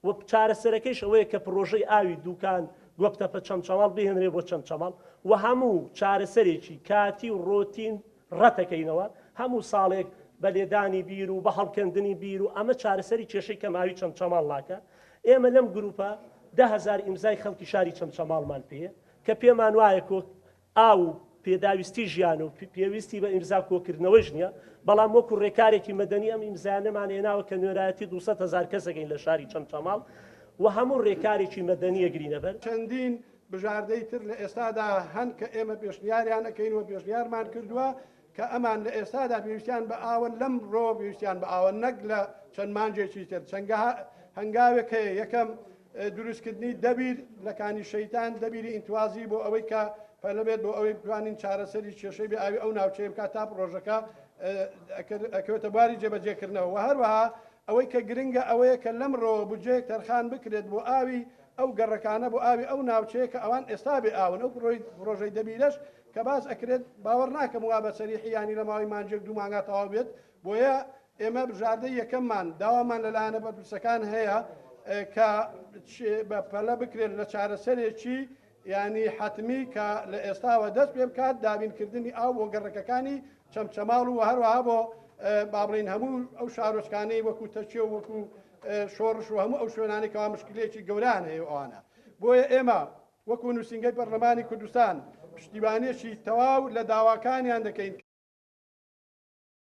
و چارەسەرەکەیش ئەوەیە کە پرۆژەی ئاوی دووکان گۆپتەپە چەمچەماڵ بهێنرێ بۆ چەمچەماڵ و هەموو چارەسەرێکی کاتی و ڕۆتین ڕەتەکەینەوە هەموو ساڵێک بە لێدانی بیر و بە هەڵکەندنی بیر و ئەمە چارەسەری کێشەی کەماوی چەمچەماڵ ناکە. ئێمە لەم گروپە 10,000 ئیمزای خەڵکی شاری چەمچەماڵمان پێیە کە پێمان وایە ئاو پێداویستی ژیان و پێویستی بە ئیمزا کۆکردنەوەش نییە، بەڵام وەکو ڕێکارێکی مەدەنی ئەم ئیمزانەمان هێناوە کە نوێرایەتی 200,000 کەسەکەین لە شاری چەمچەماڵ و هەموو ڕێکارێکی مەدەنیە گرینەبەر. چەندین بژاردەی تر لە ئێستادا هەن کە ئێمە پێشنیاریان ئەەکەینەوە پێشنیارمان کردووە کە ئەمان لە ئێستادا پێویستیان بە ئاون لەم ڕۆ پێویستیان بە ئاوە نەک لە چەند مانجێکی تر هەنگاوێک هەیە یەکەم دروستکردنی دەبیر لەکانی شەیتان دەبیری ئینتوازی بۆ ئەوەی کە لەبێت بۆ ئەوەی بتوانین چارەسەری کێشەی بە ئاوی ئەو ناوچەیە بکات تا پرۆژەکە ئەکەوێتە بواری جێبەجێکردنەوە و هەروەها ئەوەی کە گرنگە ئەوەیە کە لەم ڕۆ بجێک تەرخان بکرێت بۆ ئاوی ئەو گەڕەکانە بۆ ئاوی ئەو ناوچەیە کە ئەوان ئێستا بێ ئاون ئەو پرۆژەی دەبیرەش کە باز ئەکرێت باوەڕ ناکەم وا بە سەریحیانی لە ماوەی مانجێک دوو مانگا تەواو بێت بۆیە ئێمە بژاردەی یەکەممان داوامان لەلایەنە بەرپرسەکان هەیە کە بەپەلە بکرێت لە چارەسەرێکی ینی حتمی کە لە ئێستاوە دەست پێ بکات دابینکردنی ئاو بۆ گەڕەکەەکانی چەمچەماڵ و هەروەها بۆ بابڕین هەموو ئەو شارۆچکانەی وەکو تەچێ و وەکو شۆڕش و هەموو ئەو شوێنانێکەوە مشکلێکی گەوران هەیە ئەوانە. بۆیە ئێمە وەکو نووسنگەی پەرلەمانی کوردستان پشتیوانێکی تەواو لە داواکانیان دەکەین